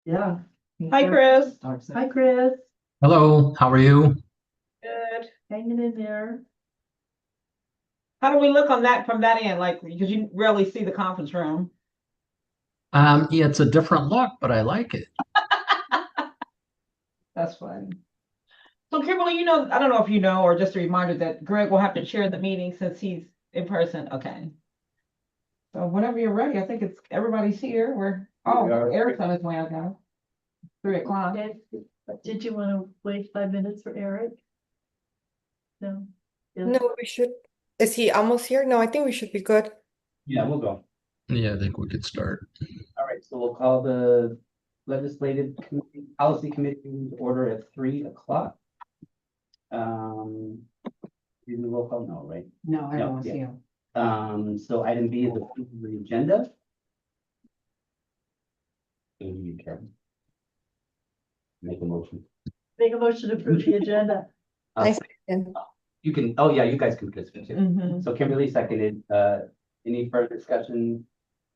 Yeah. Hi, Chris. Hi, Chris. Hello, how are you? Good. Hanging in there. How do we look on that from that end? Like, because you rarely see the conference room. Yeah, it's a different look, but I like it. That's fun. So Kimberly, I don't know if you know, or just a reminder that Greg will have to chair the meeting since he's in person. Okay. So whenever you're ready, I think everybody's here. Eric's on his way out now. 3 o'clock. Okay. Did you want to wait 5 minutes for Eric? No. Yeah. No, we should. Is he almost here? No, I think we should be good. Yeah, we'll go. Yeah, I think we could start. All right, so we'll call the policy committee to order at 3 o'clock. You can roll call, no, right? No, I No, don't want to yeah. see him. So item B is the agenda. You can make a motion. Make a motion to approve the agenda. Nice. And You can, oh yeah, you guys can participate too. Mhm. So Kimberly seconded, any further discussion?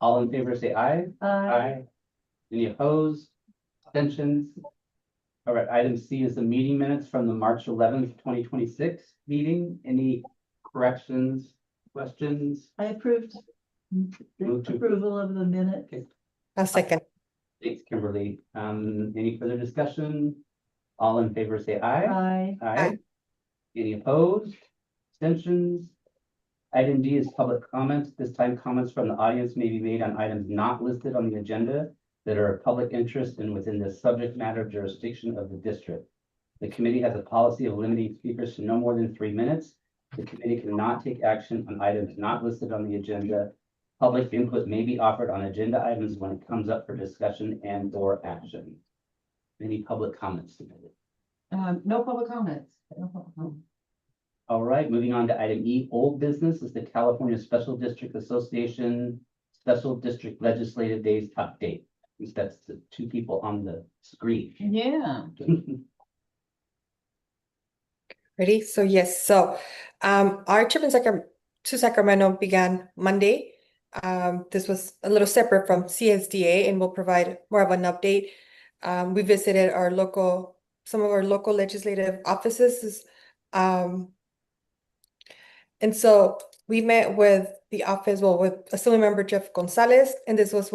All in favor, say aye. Any opposed? Abstentions? All right, item C is the meeting minutes from the March 11th, 2026 meeting. Any corrections, questions? I approved the Move to- approval of the minute. a second. Thanks, Kimberly. Any further discussion? All in favor, say aye. Aye. Aye. Any opposed? Abstentions? Item D is public comments. This time, comments from the audience may be made on items not listed on the agenda that are of public interest and within the subject matter jurisdiction of the district. The committee has a policy of limiting speakers to no more than 3 minutes. The committee cannot take action on items not listed on the agenda. Public input may be offered on agenda items when it comes up for discussion and/or action. Any public comments submitted? No public comments. No public comments. All right, moving on to item E, old business is the California Special District Association Special District Legislative Days update. At least that's the two people on the screen. Yeah. Ready? So yes, so our trip to Sacramento began Monday. This was a little separate from CSDA and we'll provide more of an update. We visited some of our local legislative offices. And so we met with the office, well, with Assemblymember Jeff Gonzalez, and this was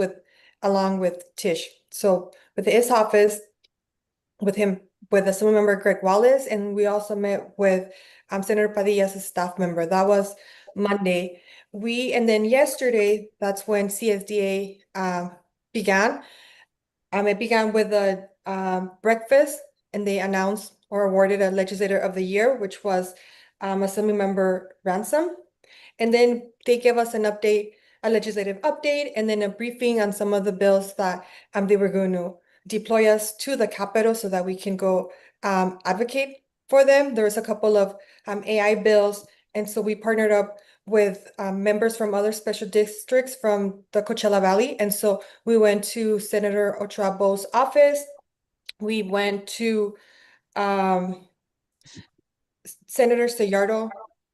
along with Tish. So with his office, with Assemblymember Greg Wallace, and we also met with Senator Padilla as a staff member. That was Monday. And then yesterday, that's when CSDA began. It began with a breakfast, and they announced or awarded a Legislator of the Year, which was Assemblymember Ransom. And then they gave us a legislative update, and then a briefing on some of the bills that they were going to deploy us to the Capitol so that we can go advocate for them. There was a couple of AI bills, and so we partnered up with members from other special districts from the Coachella Valley. And so we went to Senator Ochoa Bo's office. We went to Senator Sayardo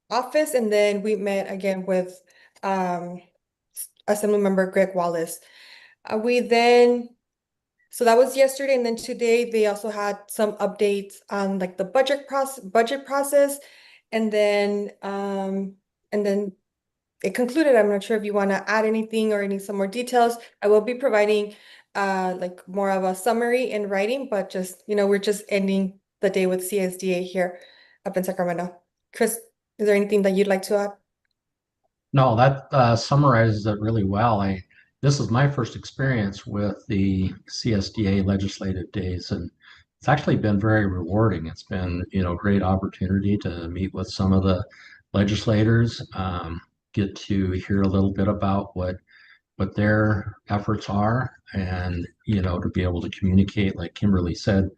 office, and then we met again with Assemblymember Greg Wallace. So that was yesterday, and then today they also had some updates on like the budget process, and then it concluded. I'm not sure if you want to add anything or some more details. I will be providing like more of a summary in writing, but just we're just ending the day with CSDA here up in Sacramento. Chris, is there anything that you'd like to add? No, that summarizes it really well. This is my first experience with the CSDA legislative days, and it's actually been very rewarding. It's been, great opportunity to meet with some of the legislators, get to hear a little bit about what their efforts are, and to be able to communicate, like Kimberly said,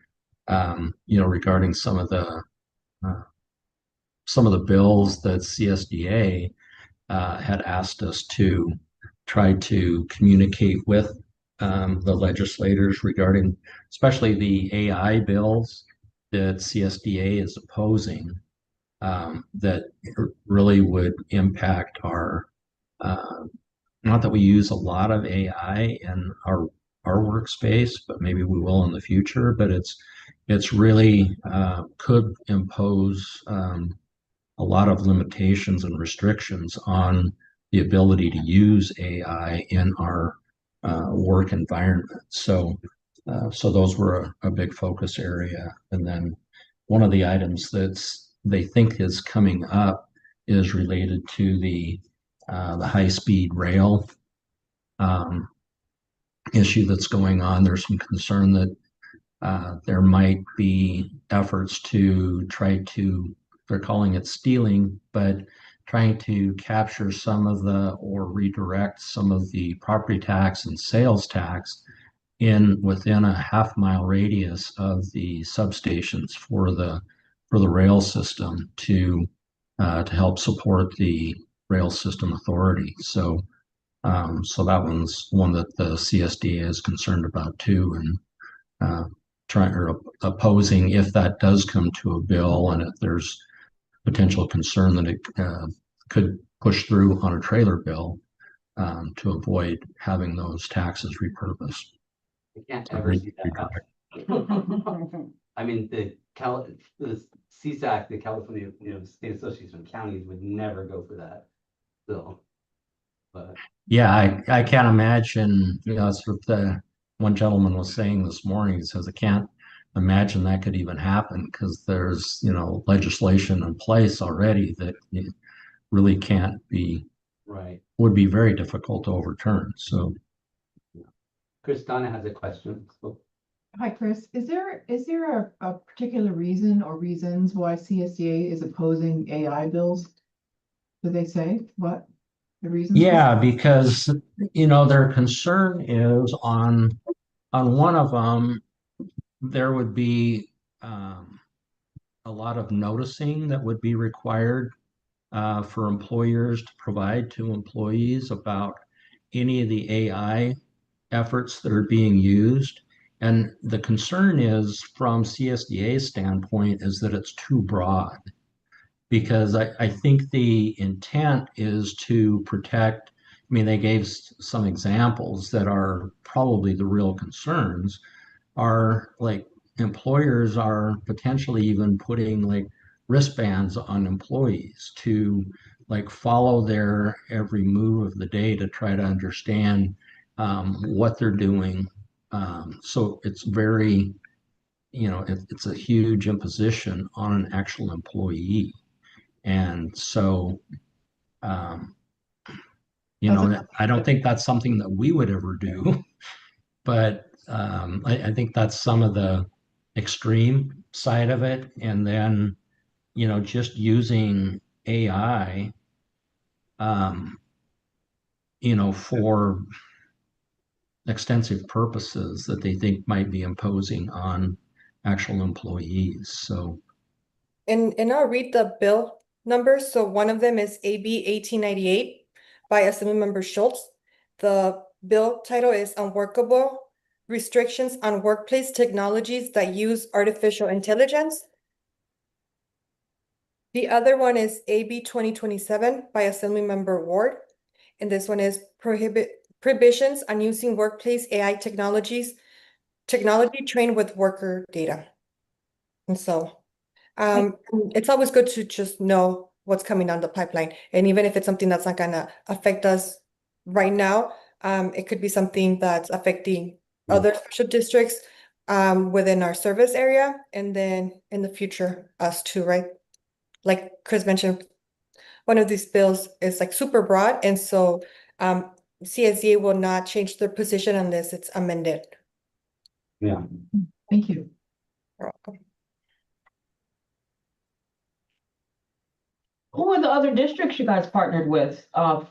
regarding some of the bills that CSDA had asked us to try to communicate with the legislators regarding, especially the AI bills that CSDA is opposing, that really would impact our, not that we use a lot of AI in our our workspace, but maybe we will in the future. But it's really could impose a lot of limitations and restrictions on the ability to use AI in our work environment. So those were a big focus area. And then one of the items they think is coming up is related to the high-speed rail issue that's going on. There's some concern that there might be efforts to try to, they're calling it stealing, but trying to capture some of the, or redirect some of the property tax and sales tax within a half-mile radius of the substations for the rail system to help support the rail system authority. So that one's one that the CSDA is concerned about too, and trying or opposing if that does come to a bill, and if there's potential concern that it could push through on a trailer bill to avoid having those taxes repurposed. I can't ever see that happen. I mean, the CSAC, the California, State Association of Counties would never go for that bill. But Yeah, I can't imagine, that's what the one gentleman was saying this morning. He says, I can't imagine that could even happen because there's, legislation in place already that really can't be, right. would be very difficult to overturn. So Chris Donna has a question. So, Hi, Chris. Is there a particular reason or reasons why CSDA is opposing AI bills? Did they say what the reasons? yeah, because their concern is on one of them, there would be a lot of noticing that would be required for employers to provide to employees about any of the AI efforts that are being used. And the concern is, from CSDA's standpoint, is that it's too broad. Because I think the intent is to protect, I mean, they gave some examples that are probably the real concerns, are like employers are potentially even putting like wristbands on employees to like follow their every move of the day to try to understand what they're doing. So it's very, it's a huge imposition on an actual employee. And so, I don't think that's something that we would ever do, but I think that's some of the extreme side of it. And then, just using AI, for extensive purposes that they think might be imposing on actual employees. So, And I'll read the bill numbers. So one of them is AB 1898 by Assemblymember Schultz. The bill title is Unworkable Restrictions on Workplace Technologies That Use Artificial Intelligence. The other one is AB 2027 by Assemblymember Ward. And this one is Prohibitions on Using Workplace AI Technology Trained with Worker Data. And so it's always good to just know what's coming down the pipeline. And even if it's something that's not gonna affect us right now, it could be something that's affecting other special districts within our service area, and then in the future, us too, right? Like Chris mentioned, one of these bills is like super broad, and so CSDA will not change their position unless it's amended. yeah. Thank you. You're welcome. Who were the other districts you guys partnered with for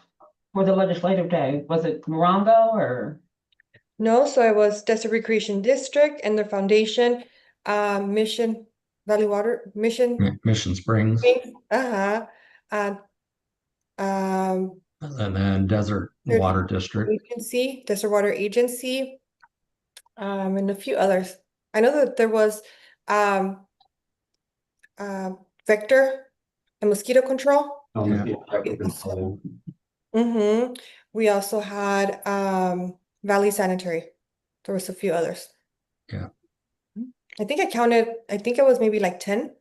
the legislative day? Was it Morongo or? No, so it was Desert Recreation District and their foundation, Mission Valley Water, Mission. Mission Springs, Uh-huh. And and then Desert There's- Water District. Agency, Desert Water Agency, and a few others. I know that there was vector and mosquito control. Almost Yeah. the effective control. We also had Valley Sanitary. there was a few others. Yeah. I think I think it was maybe like 10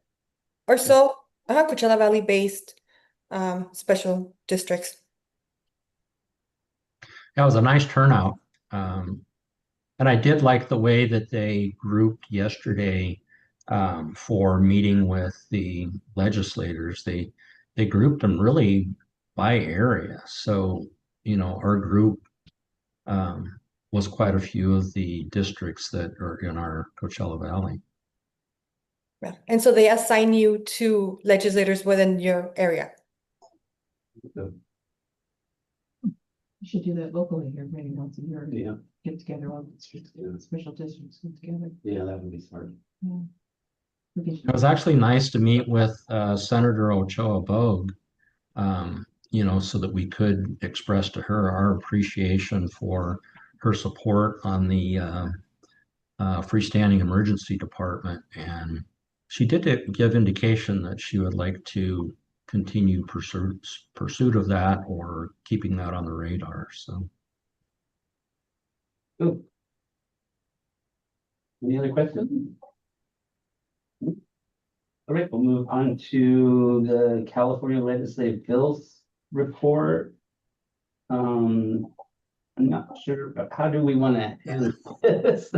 or so, Coachella Valley based special districts. That was a nice turnout. And I did like the way that they grouped yesterday for meeting with the legislators. They grouped them really by area. So, our group was quite a few of the districts that are in our Coachella Valley. Yeah. And so they assign you to legislators within your area. You should do that locally here, maybe once a year, Yeah, get together all the special districts, get together. yeah, that would be smart. We can- It was actually nice to meet with Senator Ochoa Bogue, so that we could express to her our appreciation for her support on the freestanding emergency department. And she did give indication that she would like to continue pursuit of that or keeping that on the radar. So Cool. Any other questions? All right, we'll move on to the California Legislative Bills report. I'm not sure, but how do we want to handle this?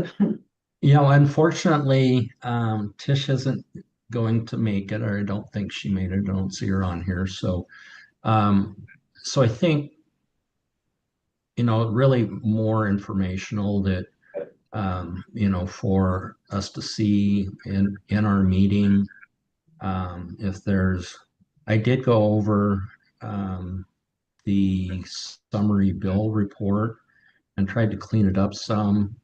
unfortunately, Tish isn't going to make it, or I don't think she made it. I don't see her on here. So I think, really more informational that, for us to see in our meeting, I did go over the summary bill report and tried to clean it up some,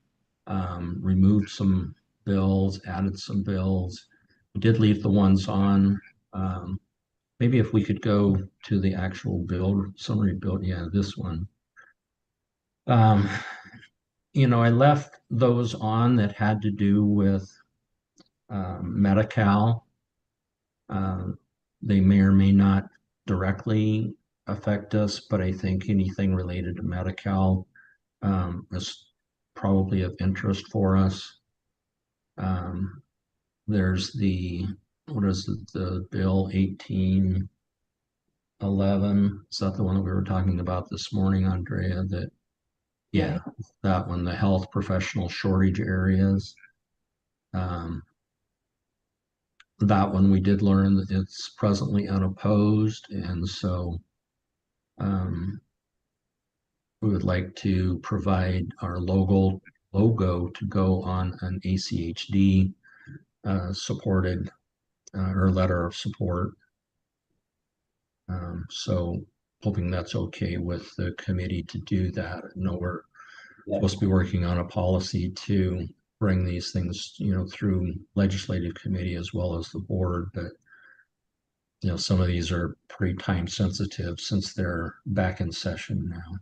removed some bills, added some bills. We did leave the ones on. Maybe if we could go to the actual bill, summary bill, yeah, this one. I left those on that had to do with Medi-Cal. They may or may not directly affect us, but I think anything related to Medi-Cal is probably of interest for us. There's what is it, the Bill 1811? Is that the one that we were talking about this morning, Andrea? Yeah, that one, the health professional shortage areas. That one we did learn that it's presently unopposed, and so we would like to provide our logo to go on an ACHD supported or letter of support. So hoping that's okay with the committee to do that. I know we're supposed to be working on a policy to bring these things, through legislative committee as well as the board, but some of these are pretty time sensitive since they're back in session now.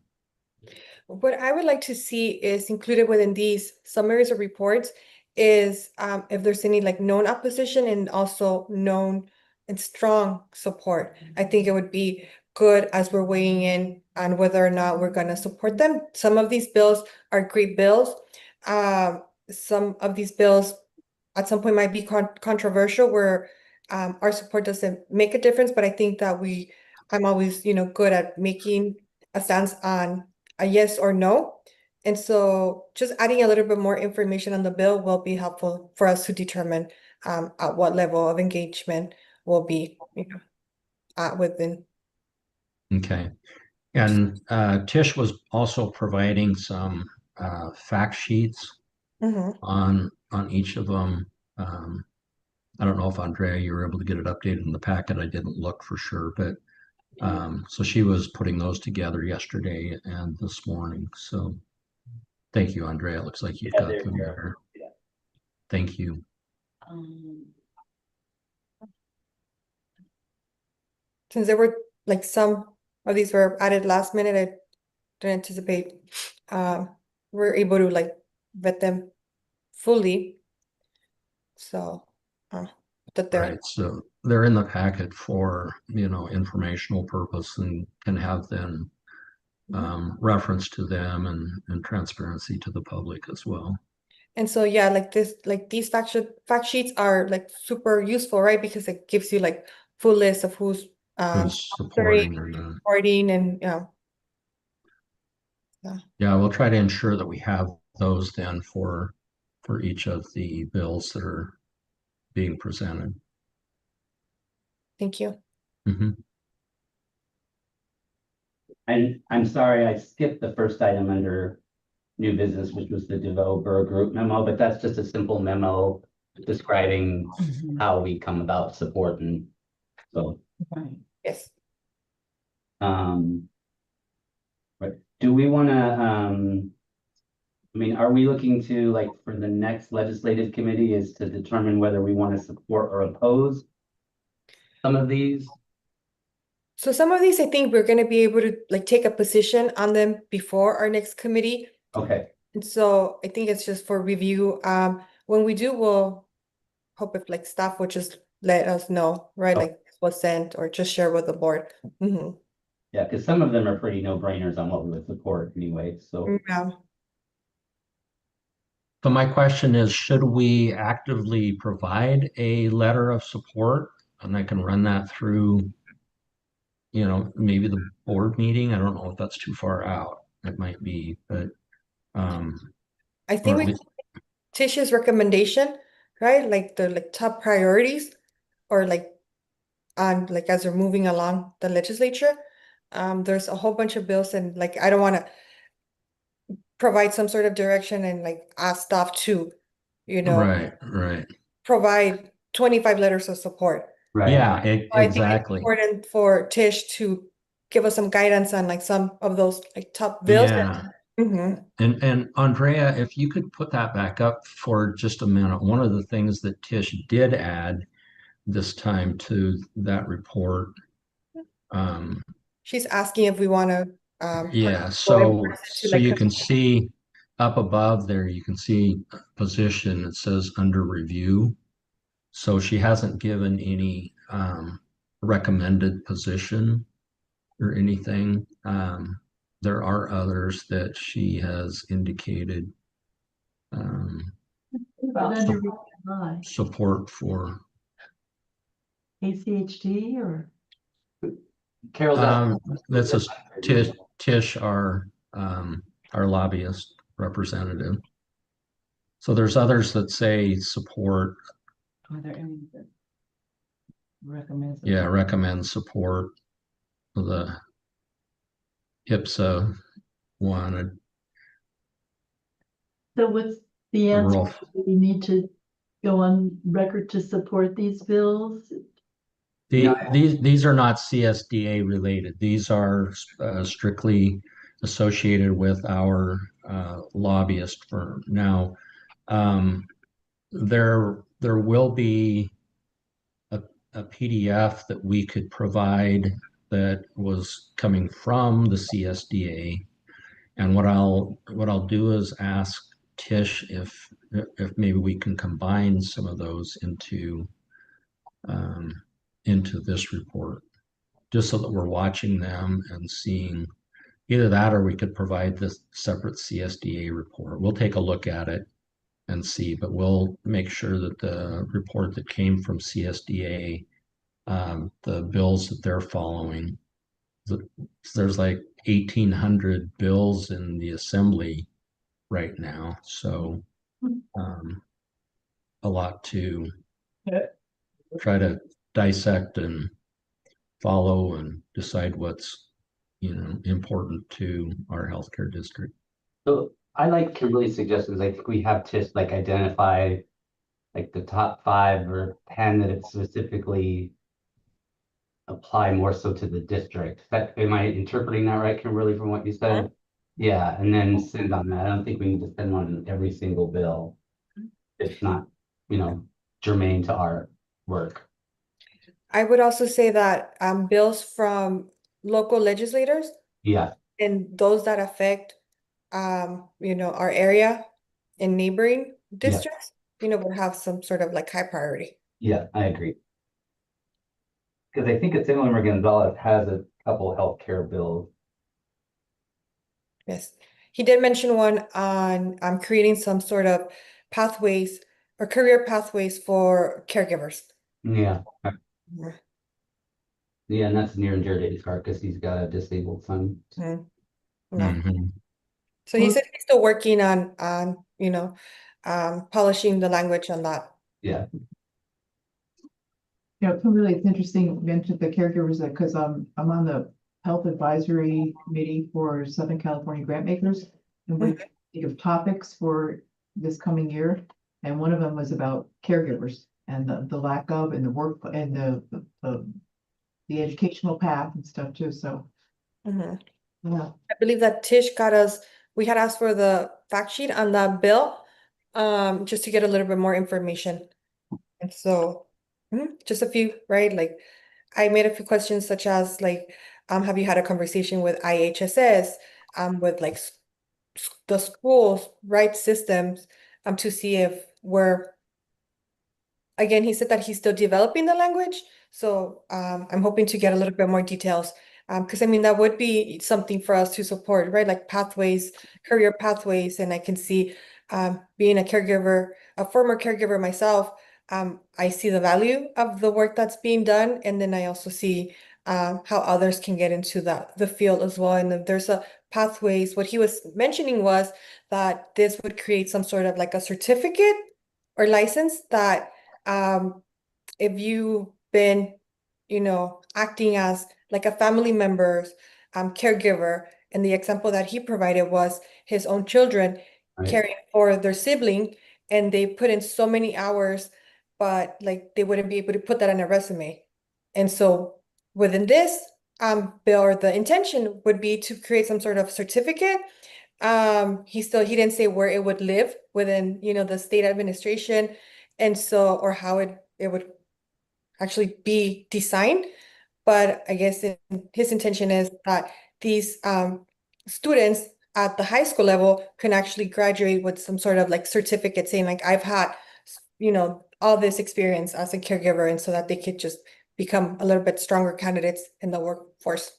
What I would like to see is included within these summaries or reports is if there's any like known opposition and also known and strong support. I think it would be good as we're weighing in on whether or not we're going to support them. Some of these bills are great bills. Some of these bills at some point might be controversial where our support doesn't make a difference, but I think that I'm always, good at making a stance on a yes or no. And so just adding a little bit more information on the bill will be helpful for us to determine at what level of engagement will be, within. Okay. And Tish was also providing some fact sheets on each of them. I don't know if Andrea, you were able to get it updated in the packet. I didn't look for sure, but so she was putting those together yesterday and this morning. So thank you, Andrea. It looks like you've got them there. Yeah. Thank you. Since there were like some of these were added last minute, I didn't anticipate we're able to like vet them fully. So that they're Right. So they're in the packet for, informational purpose and can have them reference to them and transparency to the public as well. And so, yeah, like these fact sheets are like super useful, right? Because it gives you like full list of who's Who's supporting supporting or not. and Yeah, we'll try to ensure that we have those then for each of the bills that are being presented. thank you. Mhm. And I'm sorry, I skipped the first item under new business, which was the developer group memo, but that's just a simple memo describing how we come about support and so, Right. Yes. but do we wanna, I mean, are we looking to, like, for the next legislative committee is to determine whether we want to support or oppose some of these? So some of these, I think we're gonna be able to like take a position on them before our next committee. Okay, And so I think it's just for review. When we do, we'll hope if like staff would just let us know, right? Oh. Like what's sent or just share with the board. Mhm. yeah, because some of them are pretty no-brainers on what we would support anyway, so. Yeah. So my question is, should we actively provide a letter of support? And I can run that through, maybe the board meeting. I don't know if that's too far out. It might be, but I think or we at least- Tish's recommendation, right? Like the like top priorities or like as we're moving along the legislature. There's a whole bunch of bills and like I don't want to provide some sort of direction and like ask staff to, right. provide 25 letters of support. Right. Yeah, I think it's exactly. important for Tish to give us some guidance on like some of those like top bills. Yeah. Mhm. And Andrea, if you could put that back up for just a minute. One of the things that Tish did add this time to that report. She's asking if we want to Yeah, go in so person to like you can see up above there, you can see position, it says under review. So she hasn't given any recommended position or anything. There are others that she has indicated But under Hi, support for. ACHD or? Carol's asking. This is Tish, our lobbyist representative. So there's others that say support, Are there any that recommend? yeah, recommend support of the HIPSA one. So what's the The answer? role. Do we need to go on record to support these bills? These are not CSDA related. These are strictly associated with our lobbyist firm. Now, there will be a PDF that we could provide that was coming from the CSDA. And what I'll do is ask Tish if maybe we can combine some of those into this report, just so that we're watching them and seeing either that, or we could provide this separate CSDA report. We'll take a look at it and see, but we'll make sure that the report that came from CSDA, the bills that they're following, there's like 1,800 bills in the assembly right now. So a lot to try to dissect and follow and decide what's, important to our healthcare district. So I like Kimberly's suggestions. I think we have to like identify like the top 5 or 10 that it specifically apply more so to the district. Am I interpreting that right, Kimberly, from what you said? Yeah, and then send on that. I don't think we need to send on every single bill. It's not, germane to our work. I would also say that bills from local legislators Yeah, and those that affect our area and neighboring districts, would have some sort of like high priority. yeah, I agree. Because I think Assemblyman Gonzalez has a couple healthcare bills. Yes. He did mention one on creating some sort of pathways or career pathways for caregivers. Yeah, Mhm. yeah, and that's near and dear to his heart because he's got a disabled son. Mhm. Yeah. Mhm. So he Well- said he's still working on polishing the language on that. Yeah, Yeah, really, it's interesting you mentioned the caregivers, because I'm on the Health Advisory Committee for Southern California Grant Makers. And we think of topics for this coming year, and one of them was about caregivers and the lack of and the work and the educational path and stuff too, so, Mhm. yeah. I believe that Tish got us, we had asked for the fact sheet on that bill, just to get a little bit more information. And so, just a few, right? Like, I made a few questions such as like, have you had a conversation with IHSS, with like the schools, right, systems, to see if we're, again, he said that he's still developing the language. So I'm hoping to get a little bit more details. Because I mean, that would be something for us to support, right? Like pathways, career pathways. And I can see being a caregiver, a former caregiver myself, I see the value of the work that's being done. And then I also see how others can get into the field as well. And if there's a pathways, what he was mentioning was that this would create some sort of like a certificate or license that if you've been, acting as like a family member's caregiver, and the example that he provided was his own children right. caring for their sibling, and they put in so many hours, but like they wouldn't be able to put that on a resume. And so within this bill, or the intention would be to create some sort of certificate. He didn't say where it would live within, the state administration, and so, or how it would actually be designed. But I guess his intention is that these students at the high school level can actually graduate with some sort of like certificate saying like I've had, all this experience as a caregiver, and so that they could just become a little bit stronger candidates in the workforce.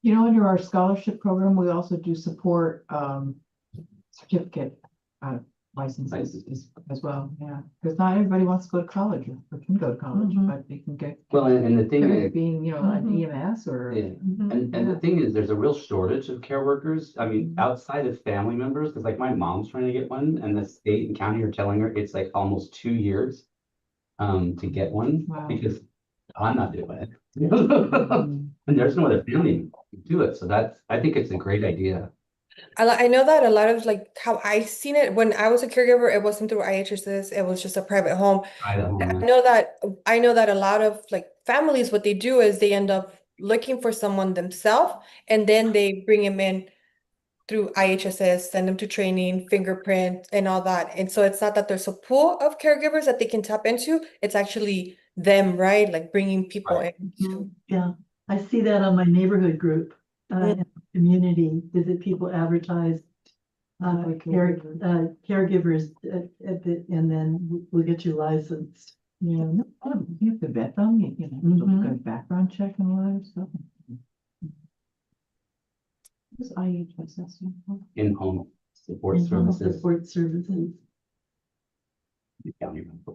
Under our scholarship program, we also do support certificate licenses as well, yeah. Because not everybody wants to go to college or can go to college, Mhm. but they can get Well, and the thing whether is, it being, an Mhm. EMS or. yeah, Mhm. and the thing is, there's a real shortage of care workers. I mean, outside of family members, because like my mom's trying to get one, and the state and county are telling her it's like almost 2 years to get one Wow. because I'm not doing it. Mhm. And there's no other family to do it. So I think it's a great idea. I know that a lot of like how I seen it when I was a caregiver, it wasn't through IHSS, it was just a private home. Try that I one. know that a lot of like families, what they do is they end up looking for someone themselves, and then they bring him in through IHSS, send them to training, fingerprint, and all that. And so it's not that there's a pool of caregivers that they can tap into. It's actually them, right? Like bringing people Right. in. Mhm. Yeah, I see that on my neighborhood group, in the community, visit people advertise caregivers, and then we'll get you licensed. Yeah. You have to vet them, Mhm. background check and all that stuff. What's IHSS? In-home support In-home services. Support services. the county member.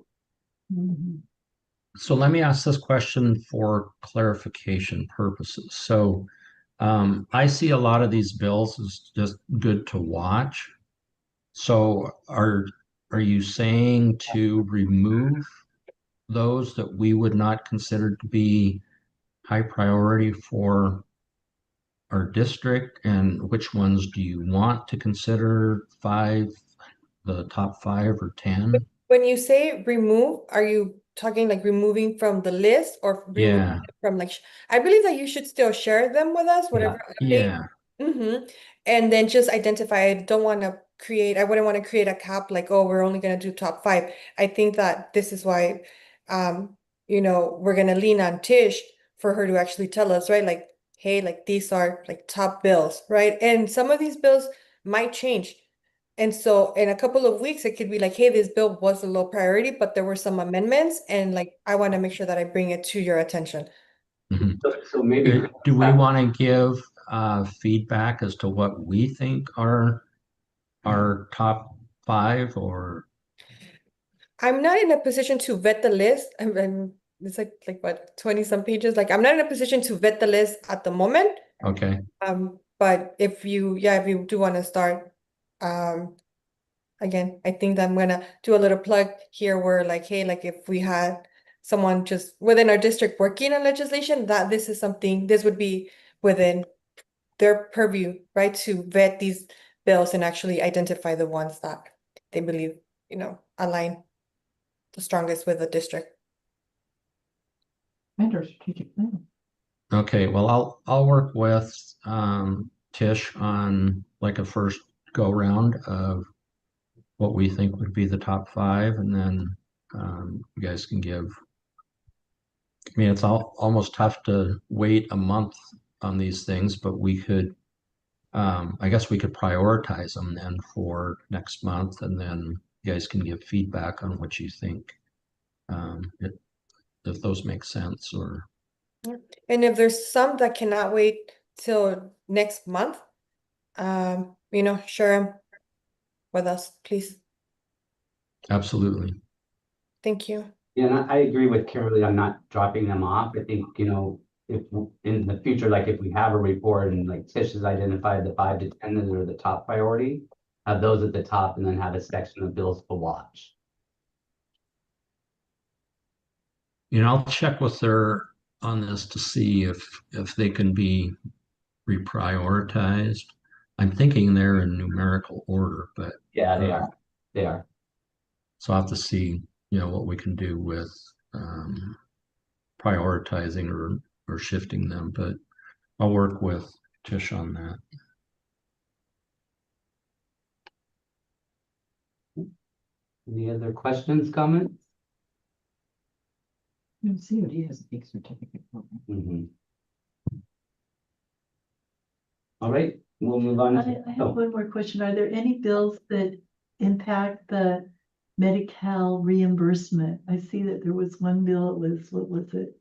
Mhm. So let me ask this question for clarification purposes. So I see a lot of these bills as just good to watch. So are you saying to remove those that we would not consider to be high priority for our district? And which ones do you want to consider the top 5 or 10? When you say remove, are you talking like removing from the list or removing Yeah, from like, I believe that you should still share them with us, whatever update. yeah. And then just identify, I wouldn't want to create a cap like, oh, we're only going to do top 5. I think that this is why, we're going to lean on Tish for her to actually tell us, right? Like, hey, like these are like top bills, right? And some of these bills might change. And so in a couple of weeks, it could be like, hey, this bill was a low priority, but there were some amendments, and like I want to make sure that I bring it to your attention. Mhm. So maybe. Do we want to give feedback as to what we think are our top 5 or? I'm not in a position to vet the list. It's like what, 20 some pages? Like, I'm not in a position to vet the list at the moment. Okay, But if you do want to start, again, I think that I'm gonna do a little plug here where like, hey, like if we had someone just within our district working on legislation, that this would be within their purview, right? To vet these bills and actually identify the ones that they believe, align the strongest with the district. And our strategic plan. okay, well, I'll work with Tish on like a first go round of what we think would be the top 5, and then you guys can give. I mean, it's almost tough to wait a month on these things, but we could, I guess we could prioritize them then for next month, and then you guys can give feedback on what you think, if those make sense or. And if there's some that cannot wait till next month, share them with us, please. Absolutely. Thank you. Yeah, and I agree with Kimberly on not dropping them off. I think, if in the future, like if we have a report and like Tish has identified the 5 to 10 that are the top priority, have those at the top and then have a section of bills to watch. I'll check with her on this to see if they can be reprioritized. I'm thinking they're in numerical order, but Yeah, they are. They are. so I'll have to see, what we can do with prioritizing or shifting them, but I'll work with Tish on that. Any other questions, comments? COD has a big certificate program. All right, we'll move on. I have one more question. Are there any bills that impact the Medi-Cal reimbursement? I see that there was one bill, what was it?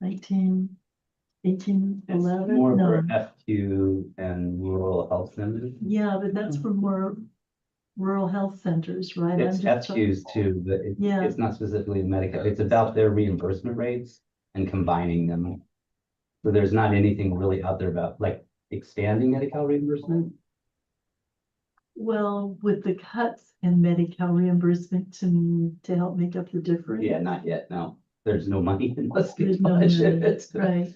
1811? More No. for FQ and rural health centers. Yeah, but that's for more rural health centers, right? It's FQs too, but Yeah. it's not specifically Medicare. It's about their reimbursement rates and combining them. So there's not anything really out there about like expanding Medi-Cal reimbursement. Well, with the cuts in Medi-Cal reimbursement to help make up the difference. Yeah, not yet, no. There's no money in this There's no money, budget. right?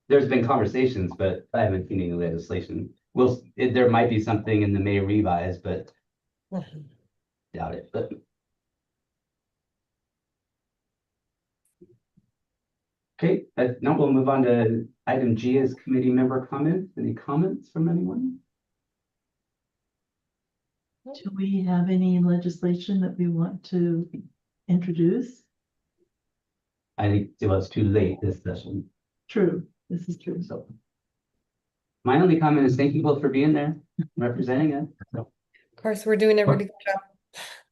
There's been conversations, but I haven't seen any legislation. There might be something in the May revise, but doubt it, but. Okay, now we'll move on to item G as committee member comments. Any comments from anyone? Do we have any legislation that we want to introduce? I think it was too late this session. True, this is true. So my only comment is thank you both for being there, representing us. Of course, we're doing a really good job.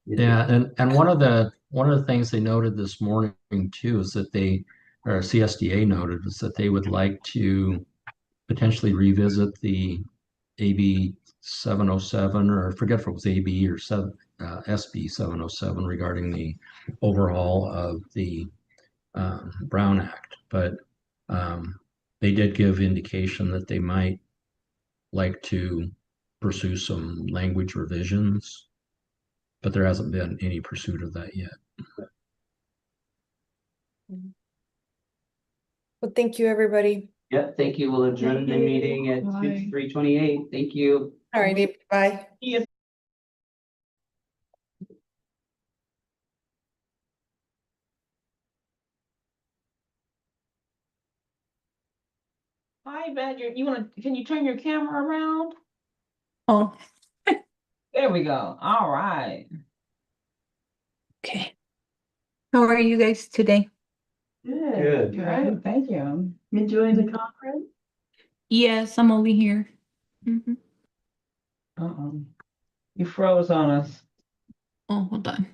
Yeah, and one of the things they noted this morning too is that CSDA noted is that they would like to potentially revisit the AB 707, or I forget if it was AB or SB 707 regarding the overhaul of the Brown Act, but they did give indication that they might like to pursue some language revisions, but there hasn't been any pursuit of that yet. Well, thank you, everybody. Yep, thank you. We'll adjourn the Thank you. meeting at Bye. 3:28. Thank you. All righty, bye. Hi, Badger. Can you turn your camera around? Oh, There we go. All right. okay. How are you guys today? Good. Good, thank you. Enjoying the conference? Yes, I'm over here. Mhm. Uh-oh. You froze on us. Oh, hold on.